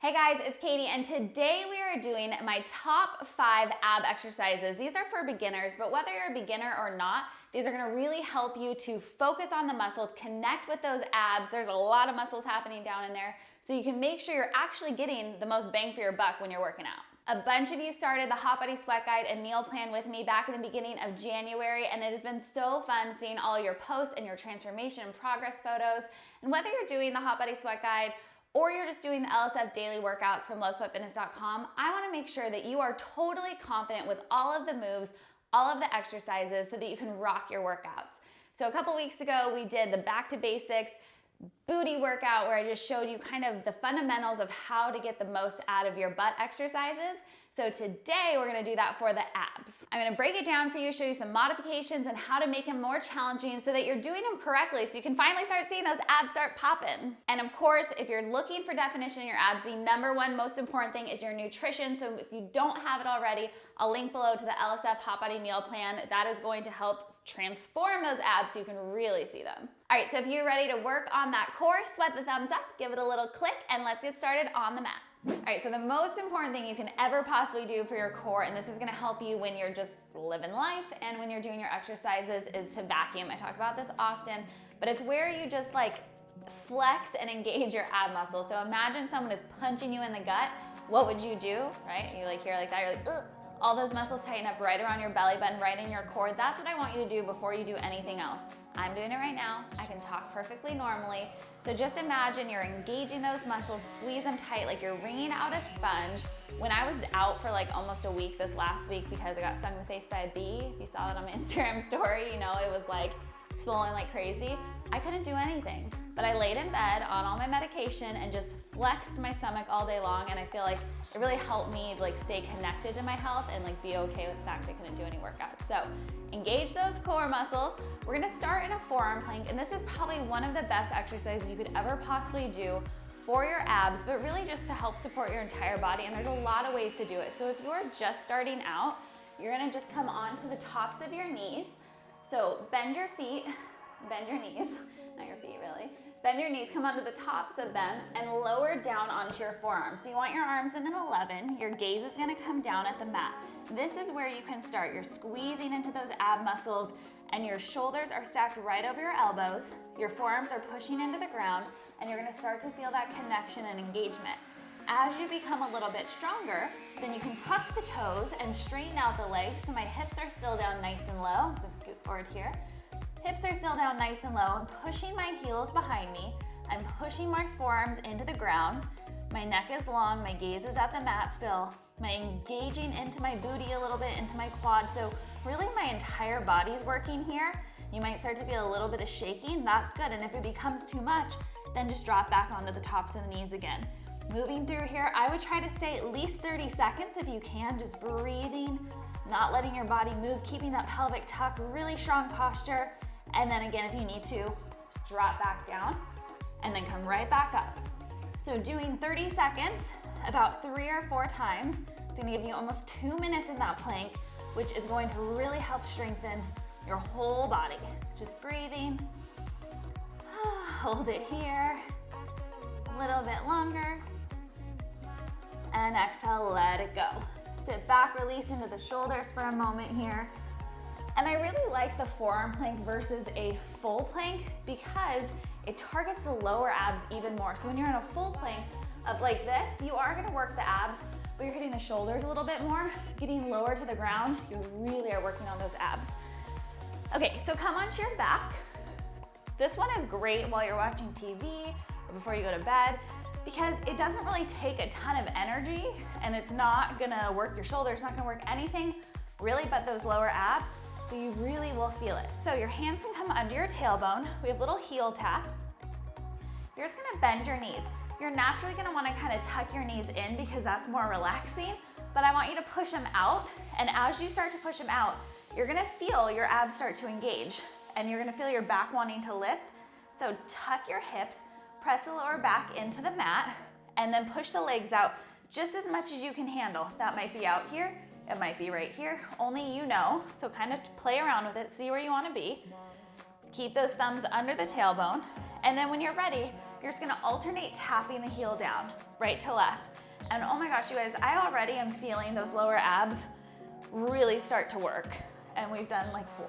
Hey guys, it's Katie, and today we are doing my top 5 ab exercises. These are for beginners, but whether you're a beginner or not, these are gonna really help you to focus on the muscles, connect with those abs. There's a lot of muscles happening down in there, so you can make sure you're actually getting the most bang for your buck when you're working out. A bunch of you started the Hot Body Sweat Guide and meal plan with me back in the beginning of January, and it has been so fun seeing all your posts and your transformation and progress photos. And whether you're doing the Hot Body Sweat Guide or you're just doing the LSF daily workouts from lowsweatfitness.com, I wanna make sure that you are totally confident with all of the moves, all of the exercises, so that you can rock your workouts. So a couple weeks ago, we did the back to basics booty workout where I just showed you kind of the fundamentals of how to get the most out of your butt exercises. So today we're gonna do that for the abs. I'm gonna break it down for you, show you some modifications and how to make them more challenging so that you're doing them correctly so you can finally start seeing those abs start popping. And of course, if you're looking for definition in your abs, the number one most important thing is your nutrition. So if you don't have it already, I'll link below to the LSF Hot Body Meal Plan. That is going to help transform those abs so you can really see them. All right, so if you're ready to work on that core, sweat the thumbs up, give it a little click, and let's get started on the mat. All right, so the most important thing you can ever possibly do for your core, and this is gonna help you when you're just living life and when you're doing your exercises, is to vacuum. I talk about this often, but it's where you just like flex and engage your ab muscles. So imagine someone is punching you in the gut. What would you do, right? You like hear like that, you're like, ugh. All those muscles tighten up right around your belly button, right in your core. That's what I want you to do before you do anything else. I'm doing it right now. I can talk perfectly normally. So just imagine you're engaging those muscles, squeeze them tight like you're wringing out a sponge. When I was out for like almost a week this last week because I got stung in the face by a bee, if you saw that on my Instagram story, you know, it was like swollen like crazy. I couldn't do anything, but I laid in bed on all my medication and just flexed my stomach all day long, and I feel like it really helped me like stay connected to my health and like be okay with the fact that I couldn't do any workouts. So engage those core muscles. We're gonna start in a forearm plank, and this is probably one of the best exercises you could ever possibly do for your abs, but really just to help support your entire body, and there's a lot of ways to do it. So if you're just starting out, you're gonna just come onto the tops of your knees. So bend your feet, bend your knees, not your feet really. Bend your knees, come onto the tops of them and lower down onto your forearms. So you want your arms in an 11, your gaze is gonna come down at the mat. This is where you can start. You're squeezing into those ab muscles and your shoulders are stacked right over your elbows. Your forearms are pushing into the ground and you're gonna start to feel that connection and engagement. As you become a little bit stronger, then you can tuck the toes and straighten out the legs. So my hips are still down nice and low. So scoot forward here. Hips are still down nice and low. I'm pushing my heels behind me. I'm pushing my forearms into the ground. My neck is long, my gaze is at the mat still. I'm engaging into my booty a little bit, into my quad. So really my entire body's working here. You might start to feel a little bit of shaking, that's good. And if it becomes too much, then just drop back onto the tops of the knees again. Moving through here, I would try to stay at least 30 seconds if you can, just breathing, not letting your body move, keeping that pelvic tuck, really strong posture. And then again, if you need to, drop back down and then come right back up. So doing 30 seconds, about 3 or 4 times, it's gonna give you almost 2 minutes in that plank, which is going to really help strengthen your whole body. Just breathing, hold it here, a little bit longer, and exhale, let it go. Sit back, release into the shoulders for a moment here. And I really like the forearm plank versus a full plank because it targets the lower abs even more. So when you're in a full plank of like this, you are gonna work the abs, but you're hitting the shoulders a little bit more. Getting lower to the ground, you really are working on those abs. Okay, so come onto your back. This one is great while you're watching TV or before you go to bed because it doesn't really take a ton of energy and it's not gonna work your shoulders, it's not gonna work anything really but those lower abs. But you really will feel it. So your hands can come under your tailbone. We have little heel taps. You're just gonna bend your knees. You're naturally gonna wanna kind of tuck your knees in because that's more relaxing, but I want you to push them out. And as you start to push them out, you're gonna feel your abs start to engage and you're gonna feel your back wanting to lift. So tuck your hips, press the lower back into the mat, and then push the legs out just as much as you can handle. That might be out here. It might be right here, only you know. So kind of play around with it, see where you wanna be. Keep those thumbs under the tailbone. And then when you're ready, You're just gonna alternate tapping the heel down, right to left. And oh my gosh, you guys, I already am feeling those lower abs really start to work. And we've done like 4.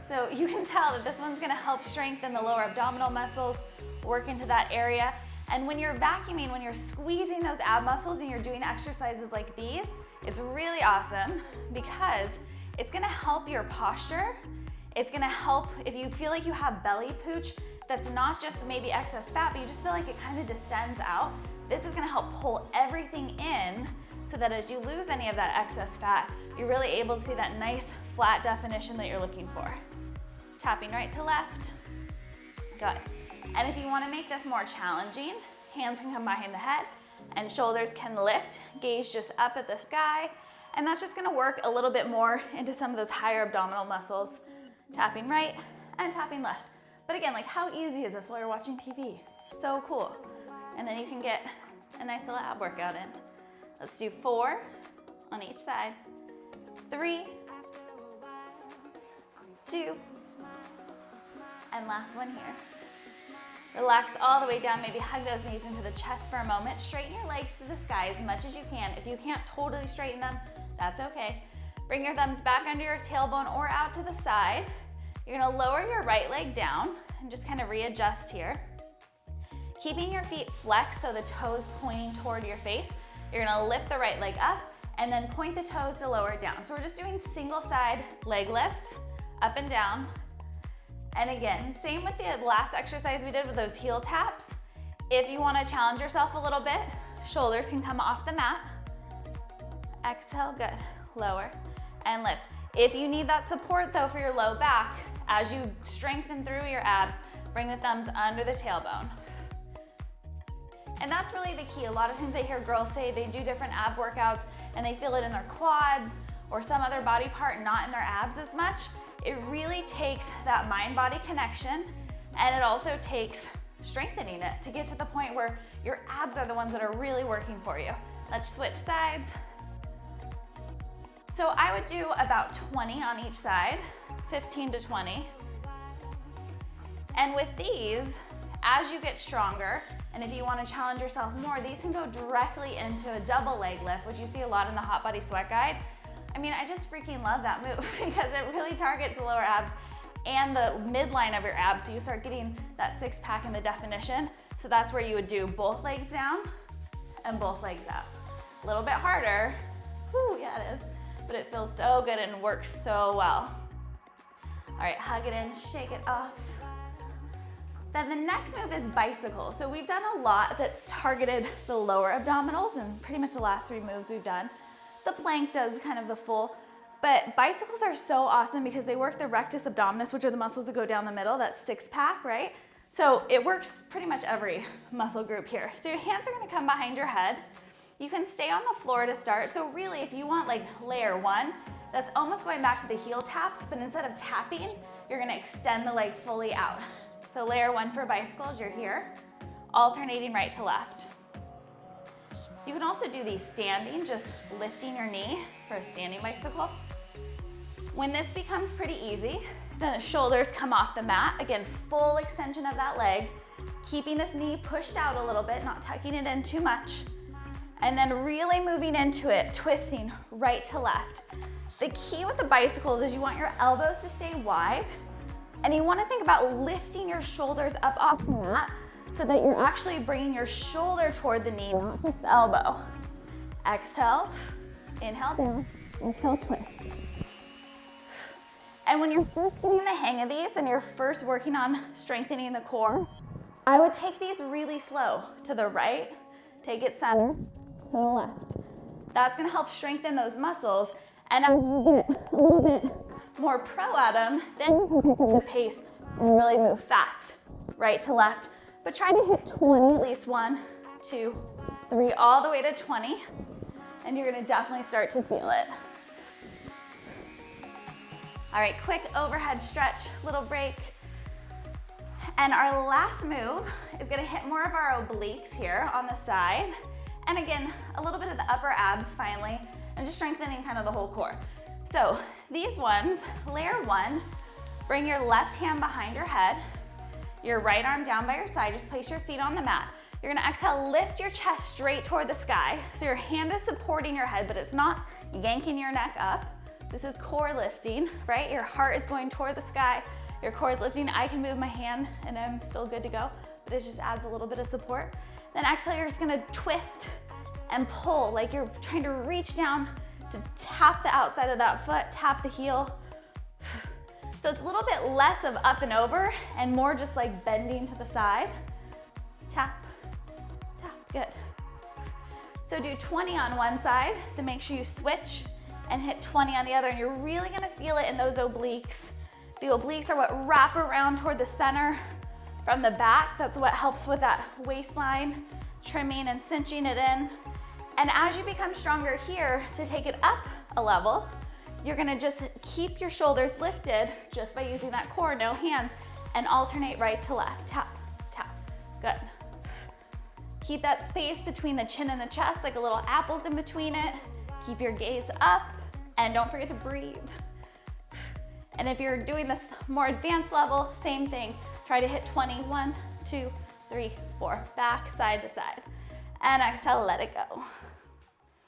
So you can tell that this one's gonna help strengthen the lower abdominal muscles, work into that area. And when you're vacuuming, when you're squeezing those ab muscles and you're doing exercises like these, it's really awesome because it's gonna help your posture. It's gonna help if you feel like you have belly pooch that's not just maybe excess fat, but you just feel like it kind of descends out. This is gonna help pull everything in so that as you lose any of that excess fat, you're really able to see that nice flat definition that you're looking for. Tapping right to left. Good. And if you wanna make this more challenging, hands can come behind the head and shoulders can lift, gaze just up at the sky, and that's just gonna work a little bit more into some of those higher abdominal muscles. Tapping right and tapping left. But again, like how easy is this while you're watching TV? So cool. And then you can get a nice little ab workout in. Let's do 4 on each side. 3, 2, and last one here. Relax all the way down, maybe hug those knees into the chest for a moment. Straighten your legs to the sky as much as you can. If you can't totally straighten them, that's okay. Bring your thumbs back under your tailbone or out to the side. You're gonna lower your right leg down and just kind of readjust here. Keeping your feet flexed so the toes pointing toward your face. You're gonna lift the right leg up and then point the toes to lower it down. So we're just doing single side leg lifts, up and down. And again, same with the last exercise we did with those heel taps. If you wanna challenge yourself a little bit, shoulders can come off the mat. Exhale, good. Lower and lift. If you need that support though for your low back, as you strengthen through your abs, bring the thumbs under the tailbone. And that's really the key. A lot of times I hear girls say they do different ab workouts and they feel it in their quads or some other body part, not in their abs as much. It really takes that mind-body connection, and it also takes strengthening it to get to the point where your abs are the ones that are really working for you. Let's switch sides. So I would do about 20 on each side, 15 to 20. And with these, as you get stronger, and if you want to challenge yourself more, these can go directly into a double leg lift, which you see a lot in the Hot Body Sweat Guide. I mean, I just freaking love that move because it really targets the lower abs and the midline of your abs, so you start getting that six pack in the definition. So that's where you would do both legs down and both legs up. A little bit harder, whew, yeah it is, but it feels so good and works so well. All right, hug it in, shake it off. Then the next move is bicycle. So we've done a lot that's targeted the lower abdominals, and pretty much the last 3 moves we've done. The plank does kind of the full, but bicycles are so awesome because they work the rectus abdominis, which are the muscles that go down the middle, that six pack, right? So it works pretty much every muscle group here. So your hands are gonna come behind your head. You can stay on the floor to start. So really, if you want like layer 1, that's almost going back to the heel taps, but instead of tapping, you're gonna extend the leg fully out. So layer 1 for bicycles, you're here, alternating right to left. You can also do these standing, just lifting your knee for a standing bicycle. When this becomes pretty easy, then the shoulders come off the mat. Again, full extension of that leg, keeping this knee pushed out a little bit, not tucking it in too much. And then really moving into it, twisting right to left. The key with the bicycles is you want your elbows to stay wide, and you want to think about lifting your shoulders up off the mat so that you're actually bringing your shoulder toward the knee, not just the elbow. Exhale, inhale down, exhale, twist. And when you're first getting the hang of these and you're first working on strengthening the core, I would take these really slow to the right, take it center, to the left. That's gonna help strengthen those muscles. And as you get a little bit more pro at them, then you can pick up the pace and really move fast, right to left. But try to hit 20, at least 1, 2, 3, all the way to 20. And you're gonna definitely start to feel it. All right, quick overhead stretch, little break. And our last move is gonna hit more of our obliques here on the side. And again, a little bit of the upper abs finally, and just strengthening kind of the whole core. So these ones, layer 1, bring your left hand behind your head. your right arm down by your side. Just place your feet on the mat. You're gonna exhale, lift your chest straight toward the sky. So your hand is supporting your head, but it's not yanking your neck up. This is core lifting, right? Your heart is going toward the sky. Your core is lifting. I can move my hand and I'm still good to go, but it just adds a little bit of support. Then exhale, you're just gonna twist and pull, like you're trying to reach down to tap the outside of that foot, tap the heel. So it's a little bit less of up and over and more just like bending to the side. Tap, tap, good. So do 20 on one side, then make sure you switch and hit 20 on the other, and you're really gonna feel it in those obliques. The obliques are what wrap around toward the center from the back. That's what helps with that waistline, trimming and cinching it in. And as you become stronger here, to take it up a level, you're gonna just keep your shoulders lifted just by using that core, no hands, and alternate right to left. Tap, tap, good. Keep that space between the chin and the chest, like a little apples in between it. Keep your gaze up, and don't forget to breathe. And if you're doing this more advanced level, same thing. Try to hit 20, 1, 2, 3, 4, back, side to side. And exhale, let it go.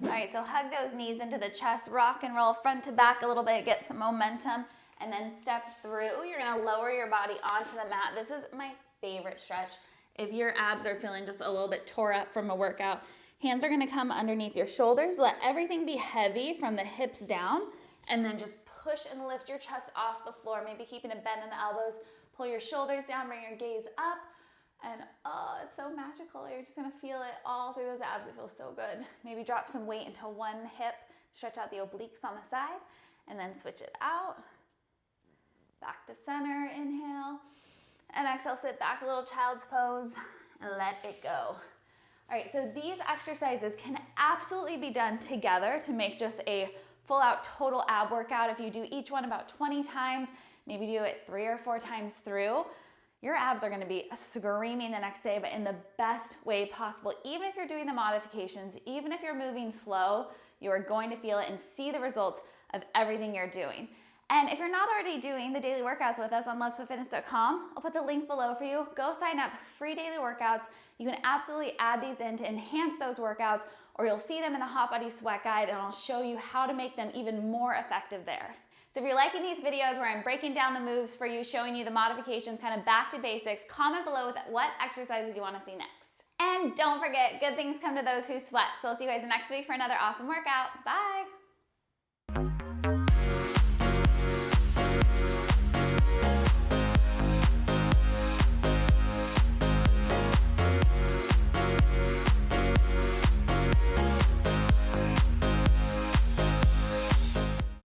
All right, so hug those knees into the chest, rock and roll front to back a little bit, get some momentum, and then step through. You're gonna lower your body onto the mat. This is my favorite stretch. If your abs are feeling just a little bit tore up from a workout, hands are gonna come underneath your shoulders. Let everything be heavy from the hips down, and then just push and lift your chest off the floor, maybe keeping a bend in the elbows. Pull your shoulders down, bring your gaze up, and oh, it's so magical. You're just gonna feel it all through those abs. It feels so good. Maybe drop some weight into one hip, stretch out the obliques on the side, and then switch it out. Back to center, inhale, and exhale, sit back, a little child's pose, and let it go. All right, so these exercises can absolutely be done together to make just a full out total ab workout. If you do each one about 20 times, maybe do it 3 or 4 times through, your abs are gonna be screaming the next day, but in the best way possible. Even if you're doing the modifications, even if you're moving slow, you are going to feel it and see the results of everything you're doing. And if you're not already doing the daily workouts with us on loveswiftfitness.com, I'll put the link below for you. Go sign up, free daily workouts. You can absolutely add these in to enhance those workouts, or you'll see them in the Hot Body Sweat Guide, and I'll show you how to make them even more effective there. So if you're liking these videos where I'm breaking down the moves for you, showing you the modifications, kind of back to basics, comment below with what exercises you want to see next. And don't forget, good things come to those who sweat. So I'll see you guys next week for another awesome workout. Bye.